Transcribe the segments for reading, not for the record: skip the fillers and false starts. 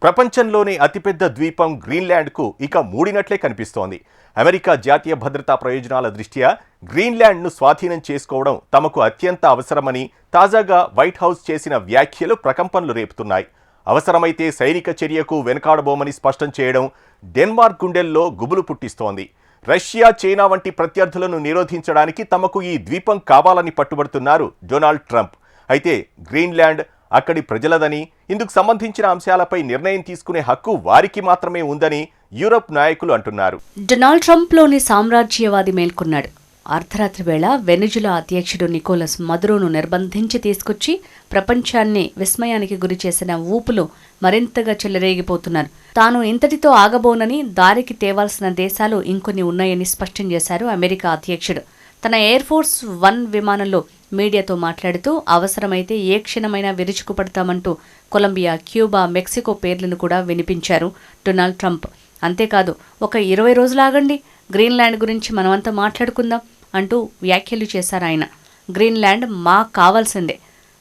ప్రపంచంలోనే అతిపెద్ద ద్వీపం గ్రీన్లాండ్కు ఇక మూడినట్లే కనిపిస్తోంది. అమెరికా జాతీయ భద్రతా ప్రయోజనాల దృష్ట్యా గ్రీన్లాండ్ను స్వాధీనం చేసుకోవడం తమకు అత్యంత అవసరమని తాజాగా వైట్ హౌస్ చేసిన వ్యాఖ్యలు ప్రకంపనలు రేపుతున్నాయి. అవసరమైతే సైనిక చర్యకు వెనకాడబోమని స్పష్టం చేయడం డెన్మార్క్ గుండెల్లో గుబులు పుట్టిస్తోంది. రష్యా, చైనా వంటి ప్రత్యర్థులను నిరోధించడానికి తమకు ఈ ద్వీపం కావాలని పట్టుబడుతున్నారు డొనాల్డ్ ట్రంప్. అయితే గ్రీన్లాండ్ అక్కడి ప్రజలదని, ఇందుకు సంబంధించిన అంశాలపై నిర్ణయం తీసుకునే హక్కు వారికి మాత్రమే ఉందని యూరప్ నాయకులు అంటున్నారు. డొనాల్డ్ ట్రంప్లోని సామ్రాజ్యవాది మేల్కొన్నాడు. అర్ధరాత్రి వేళ వెనిజులా అధ్యక్షుడు నికోలస్ మదురోను నిర్బంధించి తీసుకొచ్చి ప్రపంచాన్ని విస్మయానికి గురి చేసిన ఊపులు మరింతగా చెలరేగిపోతున్నారు. తాను ఇంతటితో ఆగబోనని, దారికి తేవాల్సిన దేశాలు ఇంకొన్ని ఉన్నాయని స్పష్టం చేశారు అమెరికా అధ్యక్షుడు. తన ఎయిర్ ఫోర్స్ 1 విమానంలో మీడియాతో మాట్లాడుతూ అవసరమైతే ఏ క్షణమైనా విరుచుకుపడతామంటూ కొలంబియా, క్యూబా, మెక్సికో పేర్లను కూడా వినిపించారు డొనాల్డ్ ట్రంప్. అంతేకాదు, ఒక 20 రోజులు ఆగండి, గ్రీన్లాండ్ గురించి మనమంతా మాట్లాడుకుందాం అంటూ వ్యాఖ్యలు చేశారు ఆయన. గ్రీన్లాండ్ మాకు కావాల్సిందే.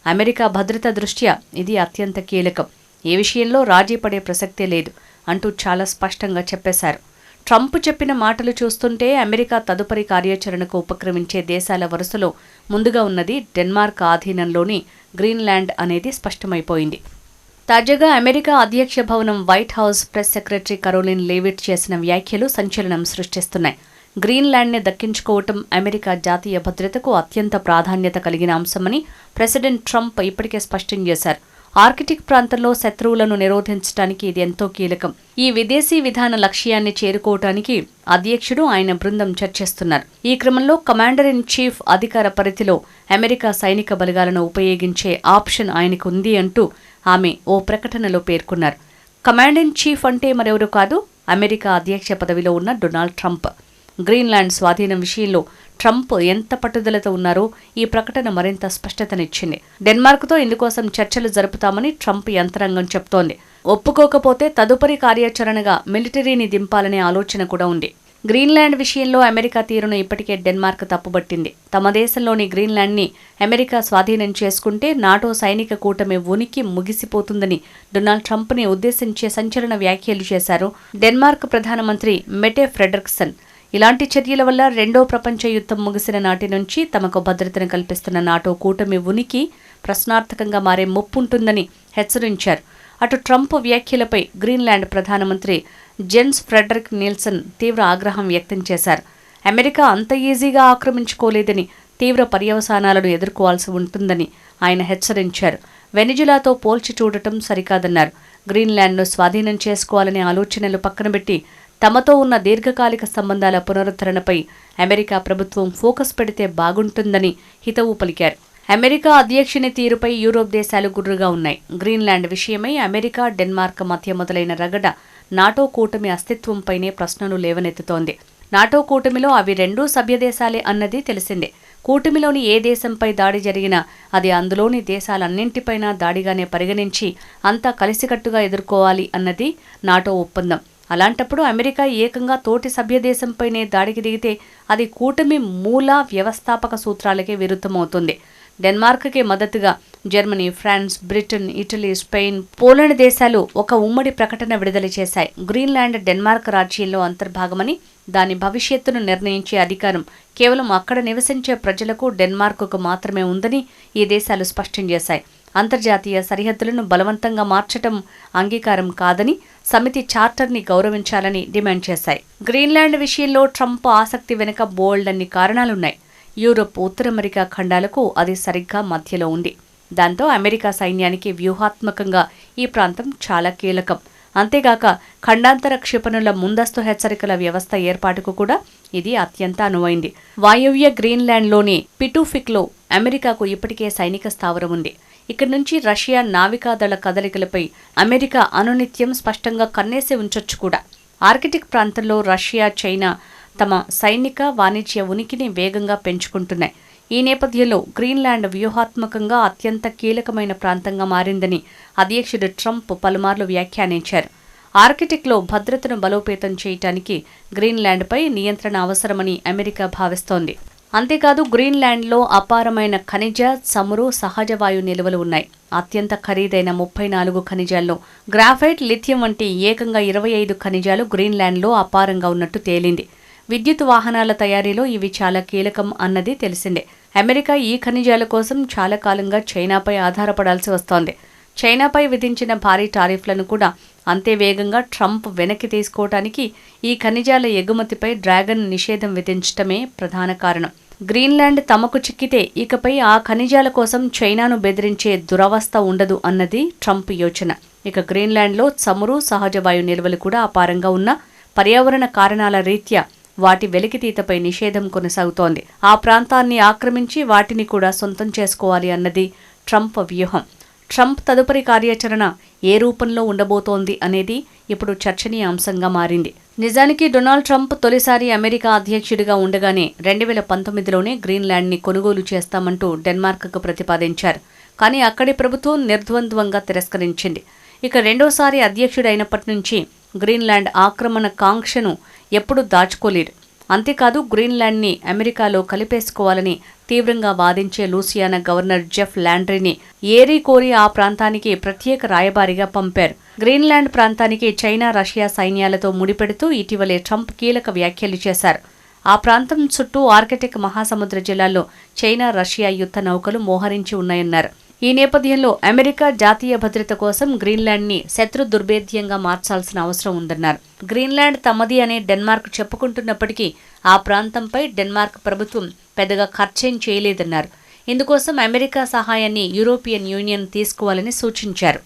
అమెరికా భద్రత దృష్ట్యా ఇది అత్యంత కీలకం. ఏ విషయంలో రాజీ పడే ప్రసక్తే లేదు అంటూ చాలా స్పష్టంగా చెప్పేశారు. ట్రంప్ చెప్పిన మాటలు చూస్తుంటే అమెరికా తదుపరి కార్యాచరణకు ఉపక్రమించే దేశాల వరుసలో ముందుగా ఉన్నది డెన్మార్క్ ఆధీనంలోని గ్రీన్లాండ్ అనేది స్పష్టమైపోయింది. తాజాగా అమెరికా అధ్యక్ష భవనం White House press secretary Karoline Leavitt చేసిన వ్యాఖ్యలు సంచలనం సృష్టిస్తున్నాయి. గ్రీన్లాండ్ని దక్కించుకోవటం అమెరికా జాతీయ భద్రతకు అత్యంత ప్రాధాన్యత కలిగిన అంశమని ప్రెసిడెంట్ ట్రంప్ ఇప్పటికే స్పష్టం చేశారు. ఆర్కిటిక్ ప్రాంతంలో శత్రువులను నిరోధించడానికి ఇది ఎంతో కీలకం. ఈ విదేశీ విధాన లక్ష్యాన్ని చేరుకోవటానికి అధ్యక్షుడు, ఆయన బృందం చర్చిస్తున్నారు. ఈ క్రమంలో కమాండర్ ఇన్ చీఫ్ అధికార పరిధిలో అమెరికా సైనిక బలగాలను ఉపయోగించే ఆప్షన్ ఆయనకు ఉంది అంటూ ఆమె ఓ ప్రకటనలో పేర్కొన్నారు. కమాండర్ ఇన్ చీఫ్ అంటే మరెవరూ కాదు, అమెరికా అధ్యక్ష పదవిలో ఉన్న డొనాల్డ్ ట్రంప్. గ్రీన్లాండ్ స్వాధీనం విషయంలో ట్రంప్ ఎంత పట్టుదలతో ఉన్నారో ఈ ప్రకటన మరింత స్పష్టతనిచ్చింది. డెన్మార్క్తో ఇందుకోసం చర్చలు జరుపుతామని ట్రంప్ యంత్రాంగం చెప్తోంది. ఒప్పుకోకపోతే తదుపరి కార్యాచరణగా మిలిటరీని దింపాలనే ఆలోచన కూడా ఉంది. గ్రీన్లాండ్ విషయంలో అమెరికా తీరును ఇప్పటికే డెన్మార్క్ తప్పుబట్టింది. తమ దేశంలోని గ్రీన్లాండ్ని అమెరికా స్వాధీనం చేసుకుంటే నాటో సైనిక కూటమి ఉనికి ముగిసిపోతుందని డొనాల్డ్ ట్రంప్ని ఉద్దేశించే సంచలన వ్యాఖ్యలు చేశారు డెన్మార్క్ ప్రధానమంత్రి మెటే ఫ్రెడరిక్సన్. ఇలాంటి చర్యల వల్ల రెండో ప్రపంచ యుద్ధం ముగిసిన నాటి నుంచి తమకు భద్రతను కల్పిస్తున్న నాటో కూటమి ఉనికి ప్రశ్నార్థకంగా మారే ముప్పుంటుందని హెచ్చరించారు. అటు ట్రంప్ వ్యాఖ్యలపై గ్రీన్లాండ్ ప్రధానమంత్రి జెన్స్ ఫ్రెడరిక్ నిల్సన్ తీవ్ర ఆగ్రహం వ్యక్తం చేశారు. అమెరికా అంత ఈజీగా ఆక్రమించుకోలేదని, తీవ్ర పర్యవసానాలను ఎదుర్కోవాల్సి ఉంటుందని ఆయన హెచ్చరించారు. వెనిజులాతో పోల్చి చూడటం సరికాదన్నారు. గ్రీన్లాండ్ను స్వాధీనం చేసుకోవాలనే ఆలోచనలు పక్కనబెట్టి తమతో ఉన్న దీర్ఘకాలిక సంబంధాల పునరుద్ధరణపై అమెరికా ప్రభుత్వం ఫోకస్ పెడితే బాగుంటుందని హితవు పలికారు. అమెరికా అధ్యక్షుని తీరుపై యూరోప్ దేశాలు గుర్రుగా ఉన్నాయి. గ్రీన్లాండ్ విషయమై అమెరికా, డెన్మార్క్ మధ్య మొదలైన రగడ నాటో కూటమి అస్తిత్వంపైనే ప్రశ్నలు లేవనెత్తుతోంది. నాటో కూటమిలో అవి రెండూ సభ్యదేశాలే అన్నది తెలిసిందే. కూటమిలోని ఏ దేశంపై దాడి జరిగినా అది అందులోని దేశాలన్నింటిపైనా దాడిగానే పరిగణించి అంతా కలిసికట్టుగా ఎదుర్కోవాలి అన్నది నాటో ఒప్పందం. అలాంటప్పుడు అమెరికా ఏకంగా తోటి సభ్యదేశంపైనే దాడికి దిగితే అది కూటమి మూల వ్యవస్థాపక సూత్రాలకే విరుద్ధమవుతుంది. డెన్మార్క్కి మద్దతుగా Germany, France, Britain, Italy, Spain, Poland దేశాలు ఒక ఉమ్మడి ప్రకటన విడుదల చేశాయి. గ్రీన్లాండ్ డెన్మార్క్ రాజ్యంలో అంతర్భాగమని, దాని భవిష్యత్తును నిర్ణయించే అధికారం కేవలం అక్కడ నివసించే ప్రజలకు, డెన్మార్క్కు మాత్రమే ఉందని ఈ దేశాలు స్పష్టం చేశాయి. అంతర్జాతీయ సరిహద్దులను బలవంతంగా మార్చటం అంగీకారం కాదని, సమితి చార్టర్ని గౌరవించాలని డిమాండ్ చేశాయి. గ్రీన్లాండ్ విషయంలో ట్రంప్ ఆసక్తి వెనుక బోల్డన్ని కారణాలున్నాయి. యూరప్, ఉత్తర అమెరికా ఖండాలకు అది సరిగ్గా మధ్యలో ఉంది. దాంతో అమెరికా సైన్యానికి వ్యూహాత్మకంగా ఈ ప్రాంతం చాలా కీలకం. అంతేగాక ఖండాంతర క్షిపణుల ముందస్తు హెచ్చరికల వ్యవస్థ ఏర్పాటుకు కూడా ఇది అత్యంత అనువైంది. వాయువ్య గ్రీన్లాండ్లోని పిటూఫిక్లో అమెరికాకు ఇప్పటికే సైనిక స్థావరం ఉంది. ఇక్కడి నుంచి రష్యా నావికాదళ కదలికలపై అమెరికా అనునిత్యం స్పష్టంగా కన్నేసి ఉంచొచ్చు కూడా. ఆర్కిటిక్ ప్రాంతంలో రష్యా, చైనా తమ సైనిక, వాణిజ్య ఉనికిని వేగంగా పెంచుకుంటున్నాయి. ఈ నేపథ్యంలో గ్రీన్లాండ్ వ్యూహాత్మకంగా అత్యంత కీలకమైన ప్రాంతంగా మారిందని అధ్యక్షుడు ట్రంప్ పలుమార్లు వ్యాఖ్యానించారు. ఆర్కిటిక్లో భద్రతను బలోపేతం చేయటానికి గ్రీన్లాండ్పై నియంత్రణ అవసరమని అమెరికా భావిస్తోంది. అంతేకాదు గ్రీన్లాండ్లో అపారమైన ఖనిజ, చమురు, సహజ వాయు నిల్వలు ఉన్నాయి. అత్యంత ఖరీదైన 34 ఖనిజాల్లో గ్రాఫైట్, లిథియం వంటి ఏకంగా 25 ఖనిజాలు గ్రీన్లాండ్లో అపారంగా ఉన్నట్టు తేలింది. విద్యుత్ వాహనాల తయారీలో ఇవి చాలా కీలకం అన్నది తెలిసిందే. అమెరికా ఈ ఖనిజాల కోసం చాలా కాలంగా చైనాపై ఆధారపడాల్సి వస్తోంది. చైనాపై విధించిన భారీ టారిఫ్లను కూడా అంతే వేగంగా ట్రంప్ వెనక్కి తీసుకోవటానికి ఈ ఖనిజాల ఎగుమతిపై డ్రాగన్ నిషేధం విధించటమే ప్రధాన కారణం. గ్రీన్లాండ్ తమకు చిక్కితే ఇకపై ఆ ఖనిజాల కోసం చైనాను బెదిరించే దురవస్థ ఉండదు అన్నది ట్రంప్ యోచన. ఇక గ్రీన్లాండ్లో చమురు, సహజ వాయు నిల్వలు కూడా అపారంగా ఉన్న పర్యావరణ కారణాల రీత్యా వాటి వెలికితీతపై నిషేధం కొనసాగుతోంది. ఆ ప్రాంతాన్ని ఆక్రమించి వాటిని కూడా సొంతం చేసుకోవాలి అన్నది ట్రంప్ వ్యూహం. ట్రంప్ తదుపరి కార్యాచరణ ఏ రూపంలో ఉండబోతోంది అనేది ఇప్పుడు చర్చనీయాంశంగా మారింది. నిజానికి డొనాల్డ్ ట్రంప్ తొలిసారి అమెరికా అధ్యక్షుడిగా ఉండగానే 2019లోనే గ్రీన్లాండ్ని కొనుగోలు చేస్తామంటూ డెన్మార్క్కు ప్రతిపాదించారు. కానీ అక్కడి ప్రభుత్వం నిర్ద్వంద్వంగా తిరస్కరించింది. ఇక రెండోసారి అధ్యక్షుడైనప్పటి నుంచి గ్రీన్లాండ్ ఆక్రమణ కాంక్షను ఎప్పుడూ దాచుకోలేరు. అంతేకాదు గ్రీన్లాండ్ని అమెరికాలో కలిపేసుకోవాలని తీవ్రంగా వాదించే లూసియానా గవర్నర్ జెఫ్ ల్యాండ్రీని ఏరి కోరి ఆ ప్రాంతానికి ప్రత్యేక రాయబారిగా పంపారు. గ్రీన్లాండ్ ప్రాంతానికి చైనా, రష్యా సైన్యాలతో ముడిపెడుతూ ఇటీవలే ట్రంప్ కీలక వ్యాఖ్యలు చేశారు. ఆ ప్రాంతం చుట్టూ ఆర్కిటిక్ మహాసముద్ర జలాల్లో చైనా, రష్యా యుద్ధ నౌకలు మోహరించి ఉన్నాయన్నారు. ఈ నేపథ్యంలో అమెరికా జాతీయ భద్రత కోసం గ్రీన్లాండ్ని శత్రు దుర్భేద్యంగా మార్చాల్సిన అవసరం ఉందన్నారు. గ్రీన్లాండ్ తమది అనే డెన్మార్క్ చెప్పుకుంటున్నప్పటికీ ఆ ప్రాంతంపై డెన్మార్క్ ప్రభుత్వం పెద్దగా ఖర్చేం చేయలేదన్నారు. ఇందుకోసం అమెరికా సహాయాన్ని యూరోపియన్ యూనియన్ తీసుకోవాలని సూచించారు.